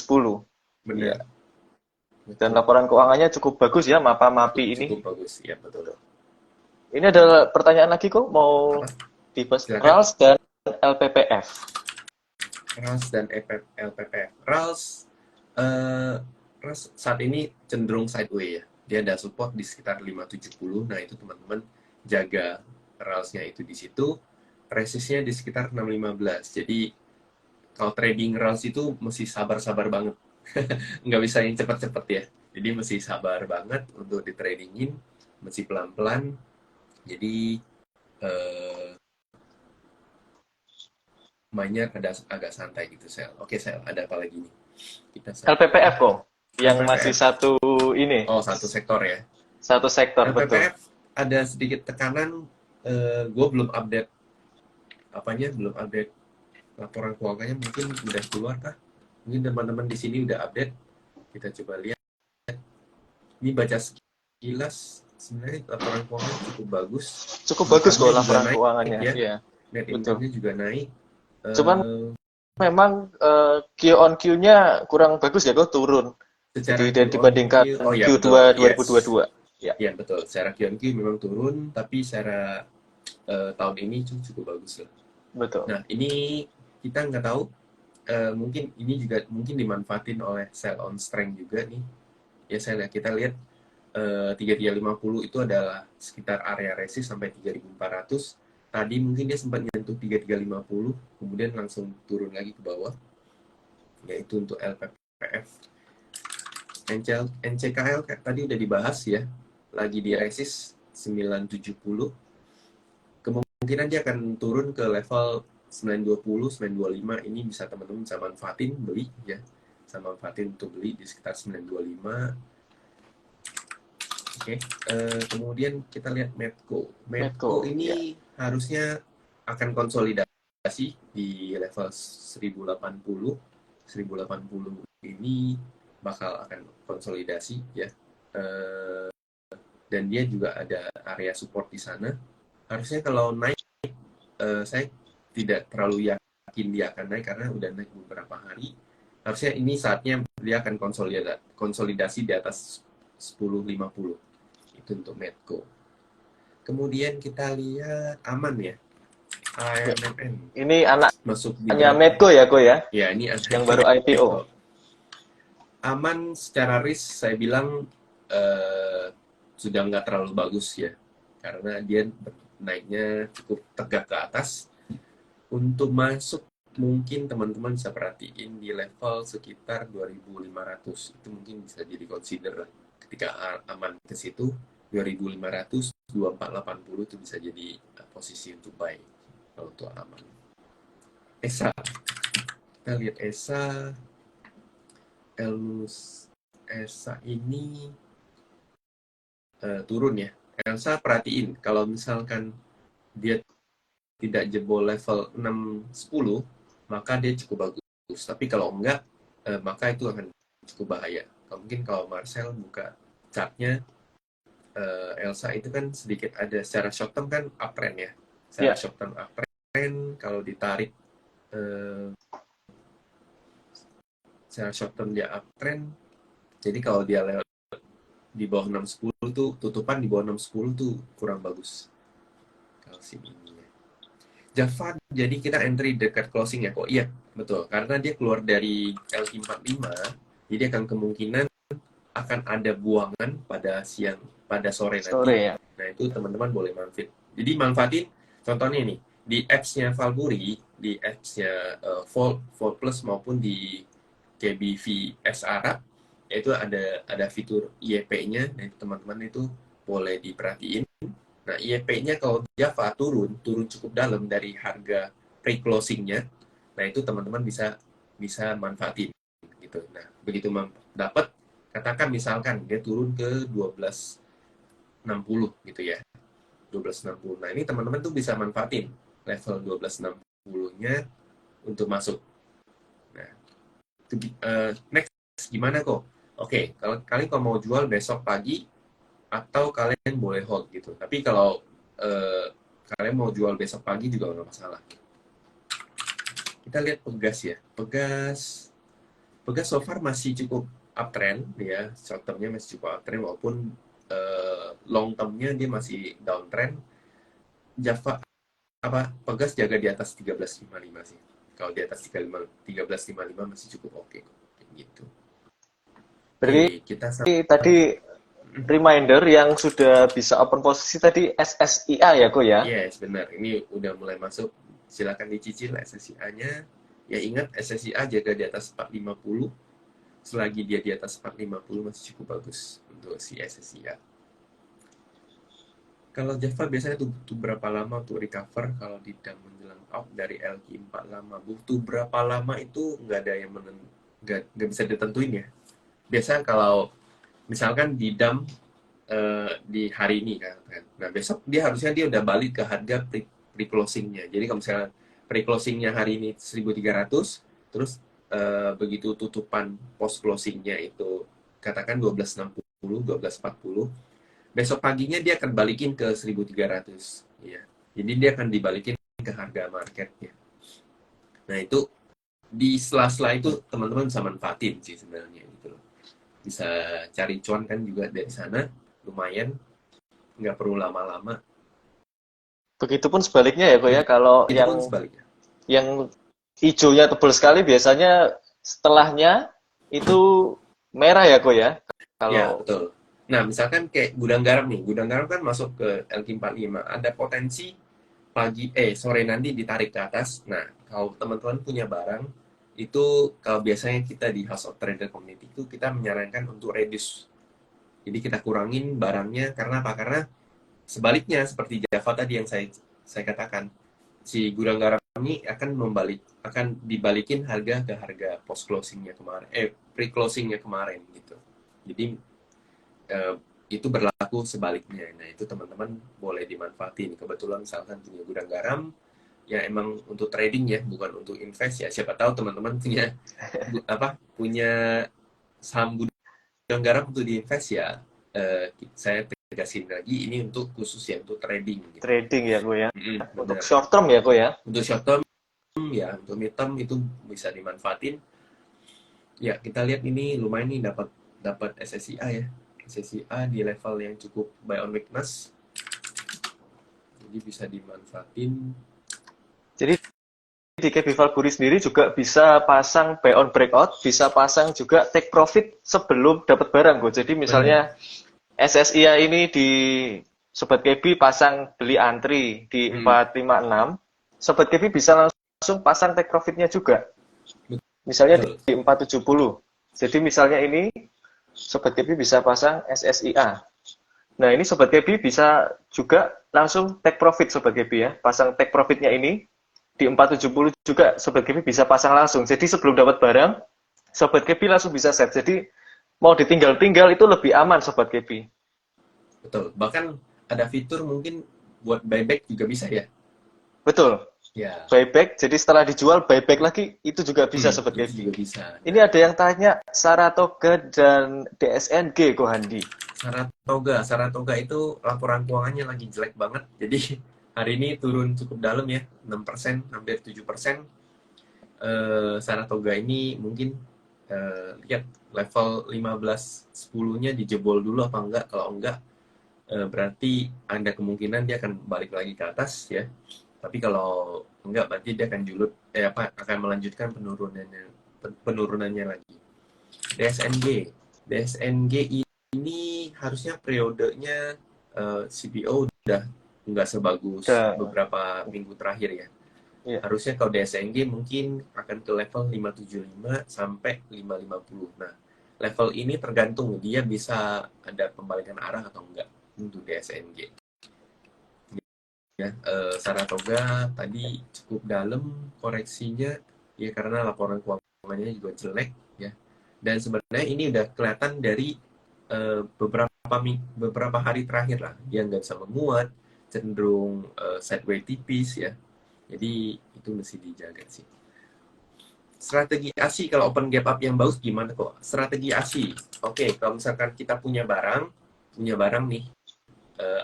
Bener, Dan betul. laporan keuangannya cukup bagus ya, MAPA MAPI ini. Cukup bagus, ya betul. Ini ada pertanyaan lagi kok, mau Apa? dibahas Silakan. RALS dan LPPF. RALS dan LPPF. RALS saat ini cenderung sideways ya. Dia ada support di sekitar 570. Nah, itu teman-teman jaga RALS-nya itu di situ. Resistnya di sekitar 615. Jadi kalau trading RALS itu mesti sabar-sabar banget. Nggak bisa yang cepet-cepet ya. Jadi mesti sabar banget untuk di tradingin, mesti pelan-pelan. Jadi eh, mainnya agak santai gitu, Sel. Oke, Sel, ada apa lagi nih? Kita sampai LPPF kok, yang masih LPPF. satu ini, Oh, satu sektor ya. satu sektor, betul. LPPF ada sedikit tekanan. Gue belum update belum update laporan keuangannya. Mungkin udah keluar kah? Mungkin teman-teman di sini udah update. Kita coba lihat. Ini baca sekilas, sebenarnya laporan keuangan cukup bagus. Cukup bagus kok Income-nya juga laporan naik keuangannya, ya. iya, Net betul. income-nya juga naik. Cuman Eh, memang Q on Q-nya kurang bagus ya kok, turun. Secara Jadi Q on dibandingkan Q, oh ya betul, Q2 yes. 2022. Ya, Ya betul, secara Q on Q memang turun, tapi secara tahun ini cukup bagus lah. betul. Nah, ini kita nggak tahu, mungkin ini juga mungkin dimanfaatin oleh sell on strength juga nih. Ya, kita lihat 3350 itu adalah sekitar area resist sampai 3400. Tadi mungkin dia sempat nyentuh 3350, kemudian langsung turun lagi ke bawah. Yaitu untuk LPPF. NCKL tadi udah dibahas ya, lagi di Ya, resist 970. Kemungkinan dia akan turun ke level 920, 925. Ini bisa teman-teman bisa manfaatin beli ya. Bisa manfaatin untuk beli di sekitar 925. Oke, kemudian kita lihat Medco. Medco Medco. Ya, ini harusnya akan konsolidasi di level 1080. 1080 ini bakal akan konsolidasi ya. Dan dia juga ada area support di sana. Harusnya kalau naik, saya tidak terlalu yakin dia akan naik karena udah naik beberapa hari. Harusnya ini saatnya dia akan konsolidasi di atas 1050. Itu untuk Medco. Kemudian kita lihat Aman ya. ya. AMMN Ini masuk di anaknya berapa? Medco ya kok ya, Ya, ini yang anaknya baru IPO. Medco. Aman secara risk saya bilang sudah nggak terlalu bagus ya, karena dia naiknya cukup tegak ke atas. Untuk masuk mungkin teman-teman bisa perhatiin di level sekitar 2500, itu mungkin bisa jadi consider ketika Aman ke situ. 2500, 2480 itu bisa jadi posisi untuk buy kalau untuk Aman. ESA, kita lihat ESA, Elnus Elsa ini turun ya. Elsa perhatiin, kalau misalkan dia tidak jebol level 6-10, maka dia cukup bagus. Tapi kalau enggak, maka itu akan cukup bahaya. Mungkin kalau Marcel buka chartnya, Elsa itu kan sedikit ada secara short term kan uptrend ya. Secara short term uptrend, kalau ditarik secara short term dia uptrend. Jadi kalau dia di bawah 610 tuh, tutupan di bawah 610 tuh kurang bagus. Kalau sini Java, jadi kita entry dekat closing ya kok. Iya, betul. Karena dia keluar dari LQ45, jadi akan kemungkinan akan ada buangan pada sore nanti. Ya. Nah, itu teman-teman boleh manfaatin. Jadi manfaatin, contohnya nih, di apps-nya Valbury, di apps-nya Volt Plus maupun di KBVS Arab, itu ada fitur IEP-nya, nah itu teman-teman itu boleh diperhatiin. Nah, IEP-nya kalau Java turun cukup dalam dari harga pre-closing-nya, nah itu teman-teman bisa manfaatin gitu. Nah, begitu dapat, katakan misalkan dia turun ke 1260 gitu ya. 1260. Nah, ini teman-teman tuh bisa manfaatin level 1260-nya untuk masuk. Nah, next gimana kok? Oke, kalau kalian mau jual besok pagi atau kalian boleh hold gitu. Tapi kalau kalian mau jual besok pagi juga nggak masalah. Kita lihat Pegas ya. Pegas so far masih cukup uptrend ya. Short termnya masih cukup uptrend walaupun long termnya dia masih downtrend. Java Pegas jaga di atas 13.55 sih. Kalau di atas 13.55 masih cukup oke gitu. Berarti kita tadi reminder yang sudah bisa open posisi tadi SSIA ya kok ya? Yes, benar. Ini udah mulai masuk. Silakan dicicil SSIA-nya. Ya ingat SSIA jaga di atas 450. Selagi dia di atas 450 masih cukup bagus untuk si SSIA. Kalau Java biasanya butuh berapa lama untuk recover kalau di DAM menjelang out dari LQ45? Butuh berapa lama itu nggak ada yang nggak bisa ditentuin ya. Biasanya kalau misalkan di DAM di hari ini kan. Nah, besok dia harusnya udah balik ke harga pre-closing-nya. Jadi kalau misalnya pre-closing-nya hari ini 1.300, terus begitu tutupan post-closing-nya itu katakan 12.60, 12.40, besok paginya dia akan balikin ke 1.300. Ya. Jadi dia akan dibalikin ke harga marketnya. Nah, itu di sela-sela itu teman-teman bisa manfaatin sih sebenarnya gitu loh. Bisa cari cuan kan juga dari sana, lumayan, nggak perlu lama-lama. Begitupun sebaliknya ya kok ya, kalau yang hijaunya tebal sekali biasanya setelahnya itu merah ya kok ya? Kalau... Ya, betul. Nah, misalkan kayak gudang garam nih, gudang garam kan masuk ke LQ45, ada potensi sore nanti ditarik ke atas. Nah, kalau teman-teman punya barang, itu kalau biasanya kita di House of Trader Community itu kita menyarankan untuk reduce. Jadi kita kurangin barangnya karena apa? Karena sebaliknya seperti Java tadi yang saya katakan, si gudang garam ini akan dibalikin harga ke harga post closingnya kemarin, pre-closingnya kemarin gitu. Jadi itu berlaku sebaliknya. Nah, itu teman-teman boleh dimanfaatin. Kebetulan misalkan punya gudang garam, ya emang untuk trading ya, bukan untuk invest ya. Siapa tahu teman-teman punya saham gudang garam untuk diinvest ya. Saya tegasin lagi, ini untuk khusus ya, untuk trading. Gitu. Trading ya kok ya. Untuk short term ya kok ya. Untuk short term ya, untuk mid term itu bisa dimanfaatin. Ya, kita lihat ini lumayan nih dapat SSIA ya. SSIA di level yang cukup buy on weakness, jadi bisa dimanfaatin. Jadi di KB Valbury sendiri juga bisa pasang buy on breakout, bisa pasang juga take profit sebelum dapat barang kok. Jadi misalnya SSIA ini di Sobat KB pasang beli antri di 456, Sobat KB bisa langsung pasang take profitnya juga. Misalnya di 470. Jadi misalnya ini Sobat KB bisa pasang SSIA. Nah, ini Sobat KB bisa juga langsung take profit Sobat KB ya. Pasang take profitnya ini di 470 juga Sobat KB bisa pasang langsung. Jadi sebelum dapat barang, Sobat KB langsung bisa set. Jadi mau ditinggal-tinggal itu lebih aman Sobat KB. Betul. Bahkan ada fitur mungkin buat buyback juga bisa ya. Betul. Ya. Buyback, jadi setelah dijual buyback lagi itu juga bisa Sobat itu KB. juga bisa. Ini ada yang tanya Saratoga dan DSNG Kohandi. Saratoga itu laporan keuangannya lagi jelek banget. Jadi hari ini turun cukup dalam ya, 6%, hampir 7%. Saratoga ini mungkin lihat level 15-10-nya dijebol dulu apa enggak. Kalau enggak, berarti ada kemungkinan dia akan balik lagi ke atas ya. Tapi kalau enggak, berarti dia akan melanjutkan penurunannya lagi. DSNG ini harusnya periodenya CPO udah nggak sebagus beberapa minggu terakhir ya. Yeah. Harusnya kalau DSNG mungkin akan ke level 575 sampai 550. Nah, level ini tergantung dia bisa ada pembalikan arah atau enggak untuk DSNG. Ya, Saratoga tadi cukup dalam koreksinya ya karena laporan keuangannya juga jelek ya. Dan sebenarnya ini udah kelihatan dari beberapa hari terakhir lah, dia nggak bisa menguat, cenderung sideways tipis ya. Jadi itu mesti dijaga sih. Strategi ASI kalau open gap up yang bagus gimana kok? Strategi ASI, oke, kalau misalkan kita punya barang nih,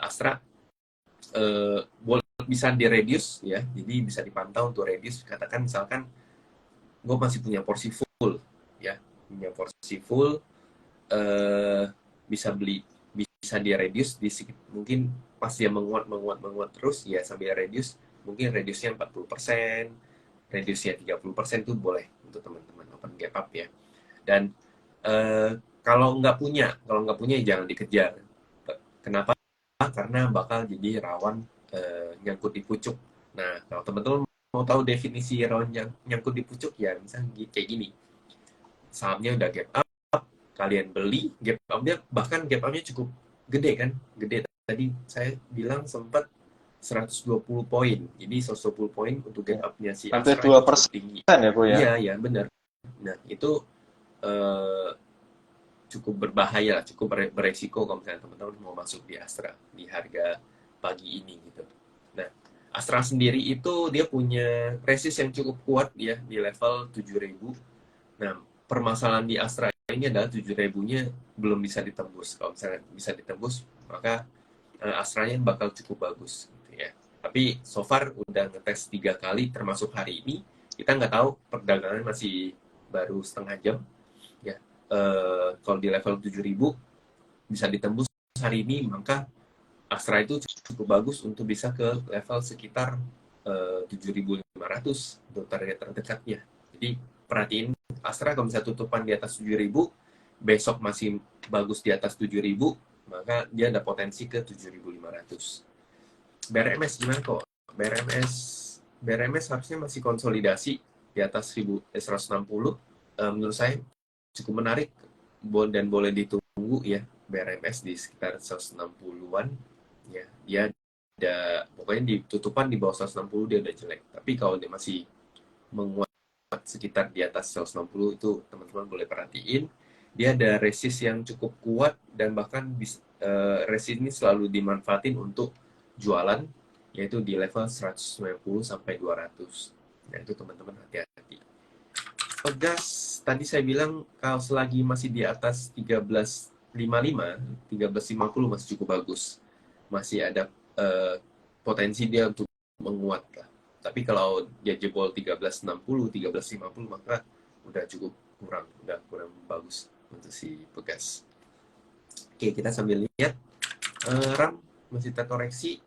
Astra, boleh bisa di-reduce ya, jadi bisa dipantau untuk reduce. Katakan misalkan gue masih punya porsi full ya, bisa di-reduce mungkin pas dia menguat terus ya sambil reduce, mungkin reduce-nya 40%, reduce-nya 30% itu boleh untuk teman-teman open gap up ya. Dan kalau nggak punya jangan dikejar. Kenapa? Karena bakal jadi rawan nyangkut di pucuk. Nah, kalau teman-teman mau tahu definisi rawan nyangkut di pucuk ya misalnya kayak gini. Sahamnya udah gap up, kalian beli, gap up-nya cukup gede kan? Gede. Tadi saya bilang sempat 120 poin. Jadi 120 poin untuk gap up-nya si Astra itu cukup tinggi. Ya, Bu, ya? Iya, benar. Nah, itu cukup berbahaya lah, cukup beresiko kalau misalnya teman-teman mau masuk di Astra di harga pagi ini gitu. Nah, Astra sendiri itu dia punya resist yang cukup kuat ya di level 7.000. Nah, permasalahan di Astra ini adalah 7.000-nya belum bisa ditembus. Kalau misalnya bisa ditembus, maka Astra-nya bakal cukup bagus gitu ya. Tapi so far udah ngetes 3 kali termasuk hari ini. Kita nggak tahu, perdagangan masih baru setengah jam ya. Kalau di level 7.000 bisa ditembus hari ini, maka Astra itu cukup bagus untuk bisa ke level sekitar 7.500 untuk target terdekatnya. Jadi perhatiin Astra kalau bisa tutupan di atas 7.000, besok masih bagus di atas 7.000, maka dia ada potensi ke 7.500. BRMS gimana kok? BRMS harusnya masih konsolidasi di atas 1.160. Menurut saya cukup menarik dan boleh ditunggu ya BRMS di sekitar 160-an ya. Dia ada pokoknya di tutupan di bawah 160 dia udah jelek. Tapi kalau dia masih menguat sekitar di atas 160 itu teman-teman boleh perhatiin. Dia ada resist yang cukup kuat dan bahkan resist ini selalu dimanfaatin untuk jualan yaitu di level 190 sampai 200. Nah, itu teman-teman hati-hati. Pegas tadi saya bilang kalau selagi masih di atas 13.55, 13.50 masih cukup bagus. Masih ada potensi dia untuk menguat lah. Tapi kalau dia jebol 13.60, 13.50 maka udah cukup kurang bagus untuk si Pegas. Oke, kita sambil lihat RAM masih terkoreksi.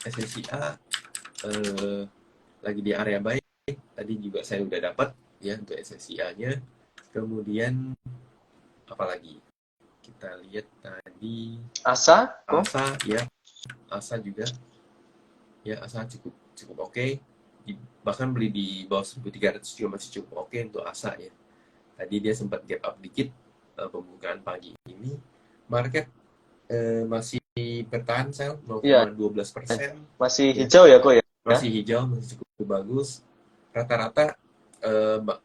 SSIA lagi di area baik. Tadi juga saya udah dapat ya untuk SSIA-nya. Kemudian apalagi kita lihat tadi ASA ya, ASA juga ya, ASA cukup oke. Bahkan beli di bawah 1.300 juga masih cukup oke untuk ASA ya. Tadi dia sempat gap up dikit pembukaan pagi ini. Market masih bertahan sel 0,12%. Masih hijau ya kok ya? Masih hijau, masih cukup bagus. Rata-rata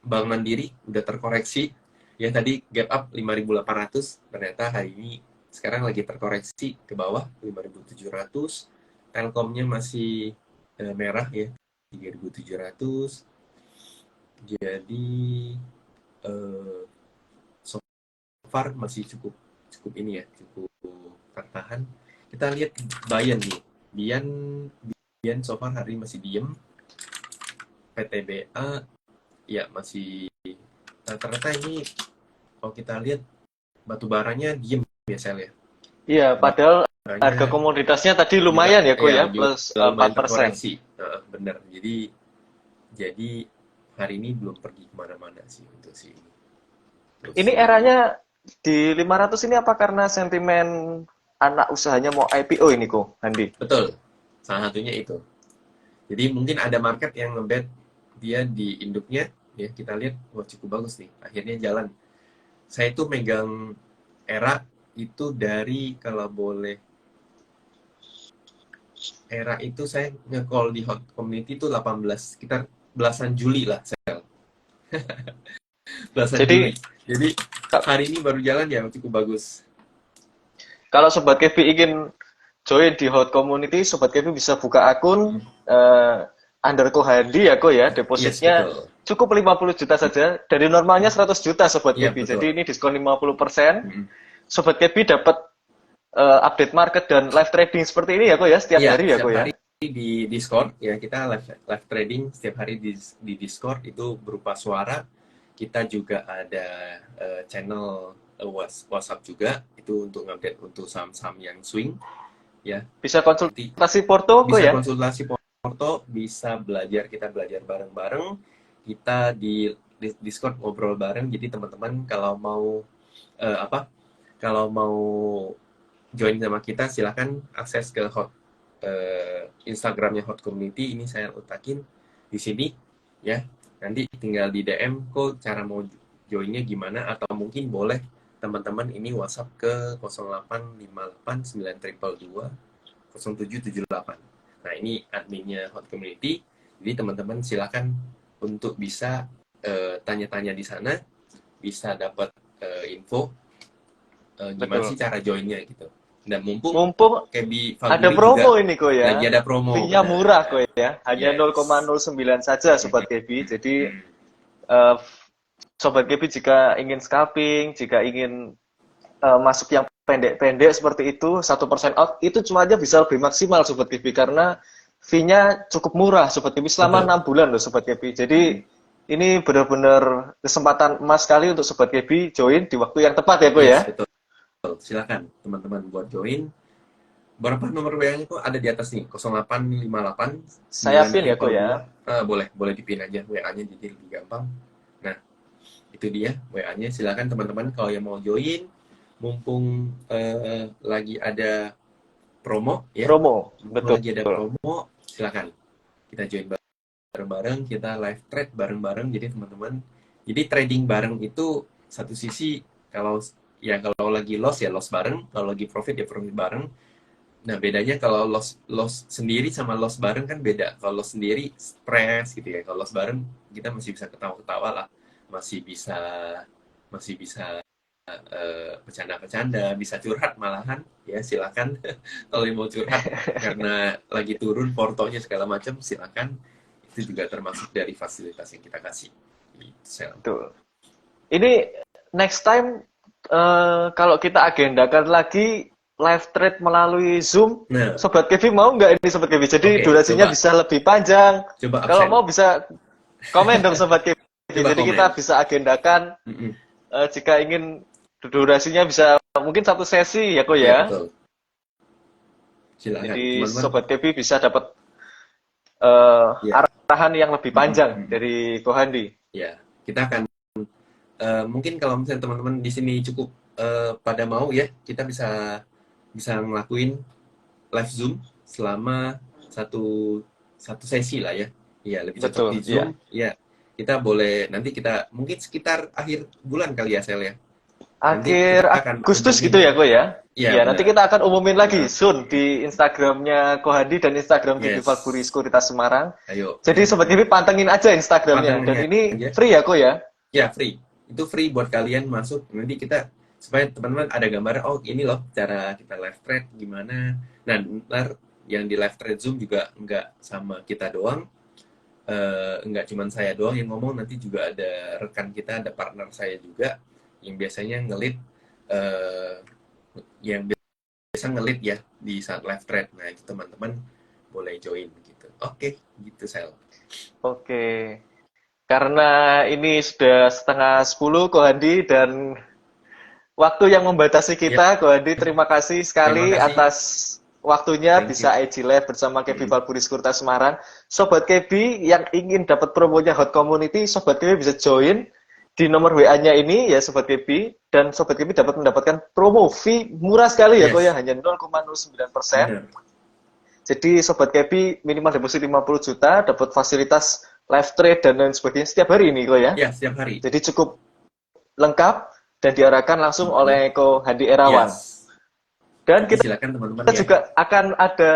Bank Mandiri udah terkoreksi Ya tadi gap up 5.800, ternyata hari ini sekarang lagi terkoreksi ke bawah 5.700. Telkomnya masih merah ya, 3.700. Jadi eh, so far masih cukup cukup ini ya, cukup tertahan. Kita lihat Bian nih. Bian so far hari ini masih diem. PTBA ya masih rata-rata ini kalau kita lihat batu baranya diem ya Sel ya. Iya, padahal Baranya harga komoditasnya tadi juga lumayan ya, Ko ya, juga plus lumayan 4%. terkoreksi. Bener. Jadi hari ini belum pergi kemana-mana sih untuk si ini. Untuk Ini si eranya di 500 ini apa karena sentimen anak usahanya mau IPO ini, Ko, Handi? betul. Salah satunya itu. Jadi mungkin ada market yang ngebet dia di induknya, ya kita lihat wah cukup bagus nih. Akhirnya jalan. Saya itu megang era itu dari kalau boleh era itu saya nge-call di hot community itu 18 sekitar belasan Juli lah Sel. Belasan Jadi, Juli. Jadi ka- hari ini baru jalan ya cukup bagus. kalau Sobat Kevi ingin join di Hot Community, Sobat Kevi bisa buka akun underscore Handi ya, Ko ya. Yes, Depositnya betul. cukup 50 juta saja. Dari normalnya 100 juta, Sobat Iya, Kevi. betul. Jadi ini diskon 50%. Mm-mm. Sobat Kevi dapat update market dan live trading seperti ini ya, Ko ya, setiap Iya, hari ya, Ko setiap ya. hari di Discord ya kita live trading setiap hari di Discord itu berupa suara. Kita juga ada channel WhatsApp juga itu untuk update untuk saham-saham yang swing ya. Bisa Nanti konsultasi Porto, Ko bisa ya. konsultasi Porto, bisa belajar, kita belajar bareng-bareng. Kita di Discord ngobrol bareng. Jadi teman-teman kalau mau apa? Kalau mau join sama kita silahkan akses ke Instagramnya Hot Community. Ini saya letakin di sini ya. Nanti tinggal di DM kok cara mau joinnya gimana, atau mungkin boleh teman-teman ini WhatsApp ke 085892220778. Nah ini adminnya Hot Community. Jadi teman-teman silakan untuk bisa tanya-tanya di sana, bisa dapat info gimana Betul. sih cara joinnya gitu. Dan mumpung Mumpung Kebi ada Faguri promo juga ini, Ko lagi ya. ada promo, Fee-nya benar. murah, Ko ya. Hanya Yes. 0,09 saja, Sobat Kevi. Jadi, Hmm. eh, Sobat Kevi jika ingin scalping, jika ingin masuk yang pendek-pendek seperti itu, 1% out, itu cuma aja bisa lebih maksimal, Sobat Kevi. Karena fee-nya cukup murah, Sobat Kevi. Selama Betul. 6 bulan loh, Sobat Kevi. Jadi, ini benar-benar kesempatan emas sekali untuk Sobat Kevi join di waktu yang tepat ya, Ko Yes, ya. betul. Silakan teman-teman buat join. Berapa nomor WA-nya kok ada di atas nih? 0858 Saya pin ya, Ko 9322. ya. Boleh dipin aja WA-nya jadi lebih gampang. Nah, itu dia WA-nya. Silakan teman-teman kalau yang mau join, mumpung lagi ada promo ya. Promo, Mumpung betul. lagi ada promo, silakan kita join bareng-bareng, kita live trade bareng-bareng. Jadi teman-teman, jadi trading bareng itu satu sisi kalau lagi loss ya loss bareng, kalau lagi profit ya profit bareng. Nah, bedanya kalau loss sendiri sama loss bareng kan beda. Kalau loss sendiri stres gitu ya. Kalau loss bareng kita masih bisa ketawa-ketawa lah. Masih bisa bercanda-bercanda, bisa curhat malahan ya silakan. Kalau yang mau curhat karena lagi turun portonya segala macam silakan. Itu juga termasuk dari fasilitas yang kita kasih. Betul. Ini next time kalau kita agendakan lagi live trade melalui Zoom, Nah, Sobat Kevi mau nggak ini Sobat Kevi? Jadi oke, durasinya coba bisa lebih panjang. Kalau absen. mau bisa komen dong Sobat Kevi. Coba Jadi komen. kita bisa agendakan Mm-mm. jika ingin durasinya bisa mungkin satu sesi ya, Ko Iya, ya. betul. Silakan Jadi teman-teman. Sobat Kevi bisa dapat Ya. arahan yang lebih panjang Mm-mm. dari Ko Handi. Ya, kita akan mungkin kalau misalnya teman-teman di sini cukup pada mau ya, kita bisa ngelakuin live Zoom selama satu sesi lah ya. Iya, lebih cocok Betul, di iya. Zoom. Ya, kita boleh nanti kita mungkin sekitar akhir bulan kali ya, Sel ya. Nanti Akhir kita akan Agustus umumin. gitu ya, Ko ya? Iya, Iya, nanti benar. kita akan umumin lagi soon di Instagramnya Ko Handi dan Instagram TV Yes. Valguri Sekuritas Semarang. Ayo. Jadi Sobat TV pantengin aja Instagramnya. Pantengin Dan ini aja. free ya, Ko ya? Ya, free. itu free buat kalian masuk. Nanti kita supaya teman-teman ada gambaran, oh ini loh cara kita live trade gimana. Nah, ntar yang di live trade Zoom juga nggak sama kita doang, nggak cuma saya doang yang ngomong, nanti juga ada rekan kita, ada partner saya juga yang biasanya ngelit, yang biasa ngelit ya di saat live trade. Nah, itu teman-teman boleh join gitu. Oke, gitu Sel. Oke. Karena ini sudah setengah 10, Ko Handi, dan waktu yang membatasi kita, Ko Handi, terima kasih sekali Terima kasih. atas waktunya Thank bisa you. IG Live bersama Kebi Valburis Kurta Semarang. Sobat Kebi yang ingin dapat promonya Hot Community, Sobat Kebi bisa join di nomor WA-nya ini ya Sobat Kebi, dan Sobat Kebi dapat mendapatkan promo fee murah sekali ya, Yes. Ko ya, hanya 0,09%. Benar. Jadi Sobat Kebi minimal deposit 50 juta, dapat fasilitas live trade dan lain sebagainya setiap hari ini, Ko ya. Ya, setiap hari. Jadi cukup lengkap dan diarahkan langsung oleh Ko Handi Irawan. Yes. Dan Jadi kita silakan teman-teman ya. juga akan ada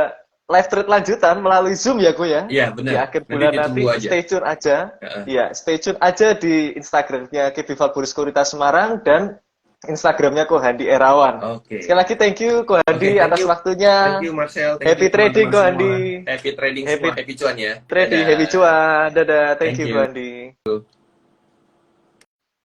live trade lanjutan melalui Zoom ya, Ko ya. Iya, benar. Di akhir Nanti bulan nanti, ditunggu aja. stay tune aja. Ya, stay tune aja di Instagramnya Kebi Valburis Kurta Semarang dan Instagramnya Ko Handi Irawan. Oke. Sekali lagi thank you Ko Handi Oke, thank atas you. waktunya. Thank you Marcel. Thank Happy you, trading, Ko teman-teman Handi. semua. Happy trading Happy semua. Happy cuan ya. Trading, Dadah. happy cuan. Dadah, thank Thank you you. Ko Handi.